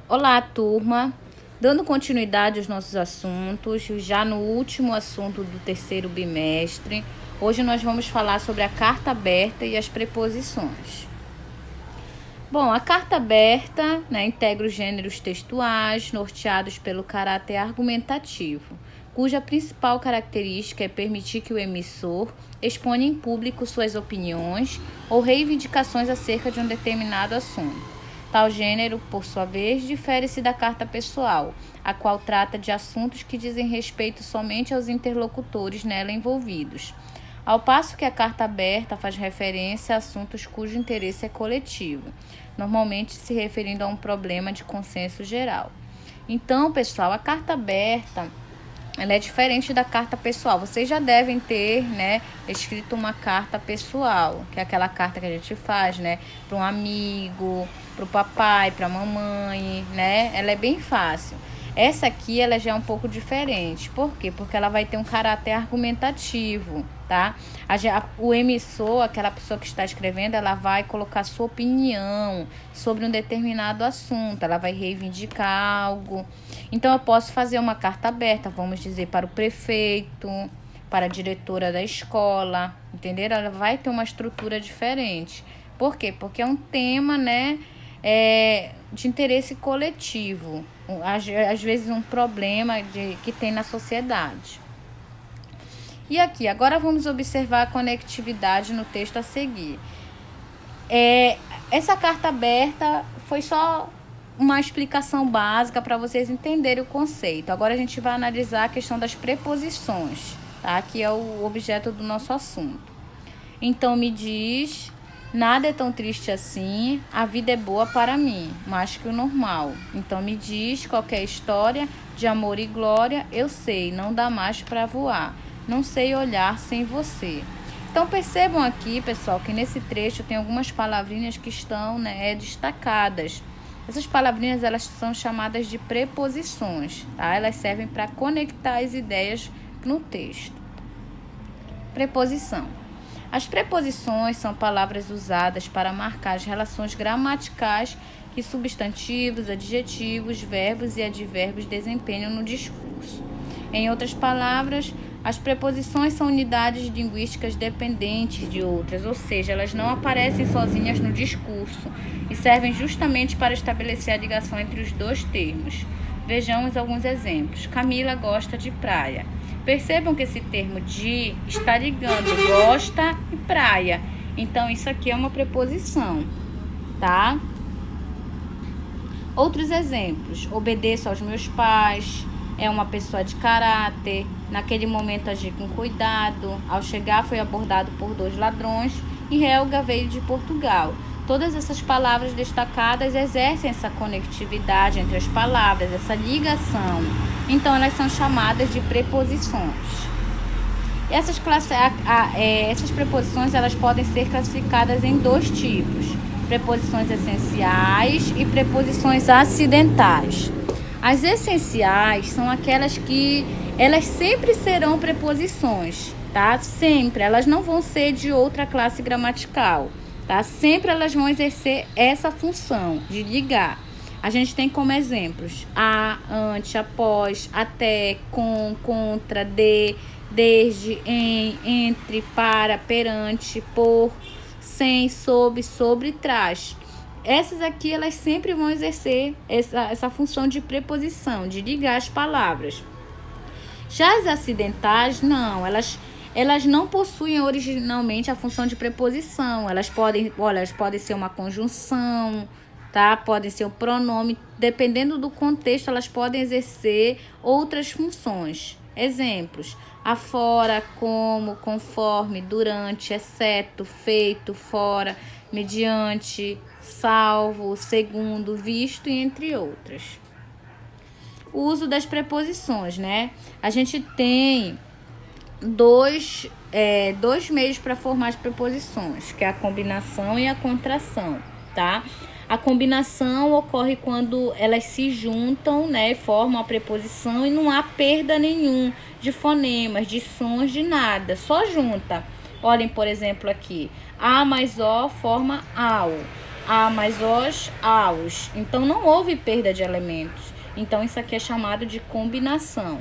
Olá, turma! Dando continuidade aos nossos assuntos, já no último assunto do terceiro bimestre, hoje nós vamos falar sobre a carta aberta e as preposições. Bom, a carta aberta, integra os gêneros textuais, norteados pelo caráter argumentativo, cuja principal característica é permitir que o emissor exponha em público suas opiniões ou reivindicações acerca de um determinado assunto. Tal gênero, por sua vez, difere-se da carta pessoal, a qual trata de assuntos que dizem respeito somente aos interlocutores nela envolvidos, ao passo que a carta aberta faz referência a assuntos cujo interesse é coletivo, normalmente se referindo a um problema de consenso geral. Então, pessoal, a carta aberta ela é diferente da carta pessoal. Vocês já devem ter, escrito uma carta pessoal, que é aquela carta que a gente faz, para um amigo, para o papai, para a mamãe, Ela é bem fácil. Essa aqui, ela já é um pouco diferente. Por quê? Porque ela vai ter um caráter argumentativo, tá? O emissor, aquela pessoa que está escrevendo, ela vai colocar sua opinião sobre um determinado assunto. Ela vai reivindicar algo. Então, eu posso fazer uma carta aberta, vamos dizer, para o prefeito, para a diretora da escola, entenderam? Ela vai ter uma estrutura diferente. Por quê? Porque é um tema, de interesse coletivo, às vezes um problema que tem na sociedade. E aqui, agora vamos observar a conectividade no texto a seguir. Essa carta aberta foi só uma explicação básica para vocês entenderem o conceito. Agora a gente vai analisar a questão das preposições, tá? Que é o objeto do nosso assunto. Então, me diz... Nada é tão triste assim, a vida é boa para mim, mais que o normal. Então me diz qualquer história de amor e glória, eu sei, não dá mais para voar. Não sei olhar sem você. Então percebam aqui, pessoal, que nesse trecho tem algumas palavrinhas que estão destacadas. Essas palavrinhas elas são chamadas de preposições, tá? Elas servem para conectar as ideias no texto. Preposição. As preposições são palavras usadas para marcar as relações gramaticais que substantivos, adjetivos, verbos e advérbios desempenham no discurso. Em outras palavras, as preposições são unidades linguísticas dependentes de outras, ou seja, elas não aparecem sozinhas no discurso e servem justamente para estabelecer a ligação entre os dois termos. Vejamos alguns exemplos. Camila gosta de praia. Percebam que esse termo de está ligando gosta e praia. Então, isso aqui é uma preposição, tá? Outros exemplos. Obedeço aos meus pais. É uma pessoa de caráter. Naquele momento agi com cuidado. Ao chegar foi abordado por 2 ladrões. E Helga veio de Portugal. Todas essas palavras destacadas exercem essa conectividade entre as palavras, essa ligação. Então, elas são chamadas de preposições. Essas preposições elas podem ser classificadas em 2 tipos: preposições essenciais e preposições acidentais. As essenciais são aquelas que elas sempre serão preposições, tá? Sempre, elas não vão ser de outra classe gramatical. Tá? Sempre elas vão exercer essa função de ligar. A gente tem como exemplos a, ante, após, até, com, contra, de, desde, em, entre, para, perante, por, sem, sob, sobre, trás. Essas aqui elas sempre vão exercer essa função de preposição, de ligar as palavras. Já as acidentais, não, elas não possuem originalmente a função de preposição. Elas podem ser uma conjunção, tá? Podem ser um pronome. Dependendo do contexto, elas podem exercer outras funções. Exemplos: afora, como, conforme, durante, exceto, feito, fora, mediante, salvo, segundo, visto e entre outras. O uso das preposições, A gente tem dois meios para formar as preposições, que é a combinação e a contração, tá? A combinação ocorre quando elas se juntam, formam a preposição e não há perda nenhum de fonemas, de sons, de nada, só junta. Olhem, por exemplo, aqui, a mais o forma ao. A mais os, aos. Então, não houve perda de elementos. Então, isso aqui é chamado de combinação.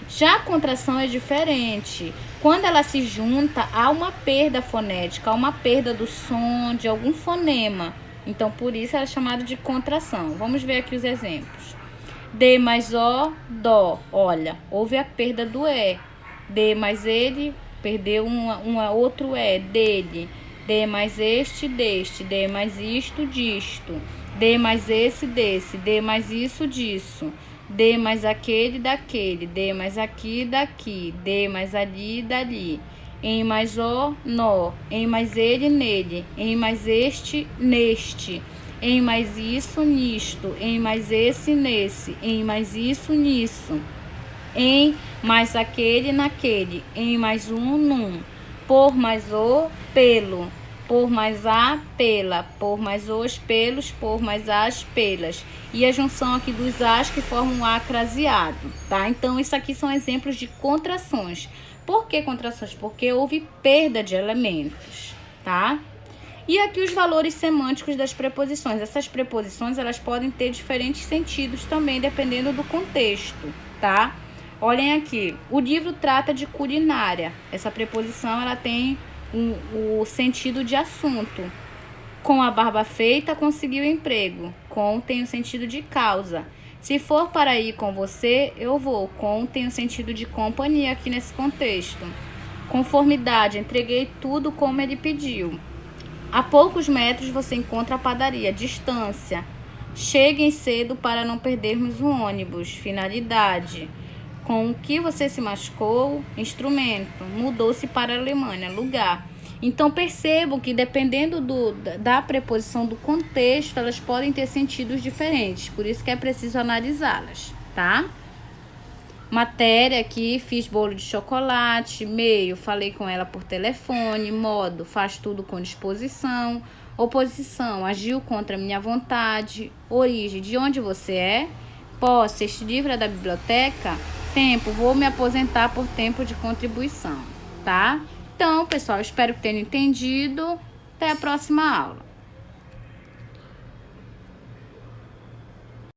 Já a contração é diferente. Quando ela se junta, há uma perda fonética, há uma perda do som de algum fonema. Então, por isso, ela é chamada de contração. Vamos ver aqui os exemplos. D mais O, Dó. Olha, houve a perda do E. D mais ele, perdeu outro E, dele. D mais este, deste. D mais isto, disto. D mais esse, desse. D mais isso, disso. D mais aquele, daquele. D mais aqui, daqui. D mais ali, dali. Em mais o, nó. Em mais ele, nele. Em mais este, neste. Em mais isso, nisto. Em mais esse, nesse. Em mais isso, nisso. Em mais aquele, naquele. Em mais um, num. Por mais o, pelo. Por mais a, pela. Por mais os, pelos. Por mais as, pelas. E a junção aqui dos as que formam um A craseado, tá? Então, isso aqui são exemplos de contrações. Por que contrações? Porque houve perda de elementos, tá? E aqui os valores semânticos das preposições. Essas preposições, elas podem ter diferentes sentidos também, dependendo do contexto, tá? Olhem aqui, o livro trata de culinária. Essa preposição, ela tem o sentido de assunto. Com a barba feita, conseguiu emprego. Com tem o sentido de causa. Se for para ir com você, eu vou. Com tem o sentido de companhia aqui nesse contexto. Conformidade, entreguei tudo como ele pediu. A poucos metros você encontra a padaria. Distância, cheguem cedo para não perdermos o ônibus. Finalidade, com o que você se machucou? Instrumento, mudou-se para a Alemanha. Lugar. Então, percebam que dependendo da preposição, do contexto, elas podem ter sentidos diferentes. Por isso que é preciso analisá-las, tá? Matéria aqui, fiz bolo de chocolate. Meio, falei com ela por telefone. Modo, faz tudo com disposição. Oposição, agiu contra minha vontade. Origem, de onde você é? Posse, este livro é da biblioteca? Tempo, vou me aposentar por tempo de contribuição, tá? Então, pessoal, espero que tenham entendido. Até a próxima aula.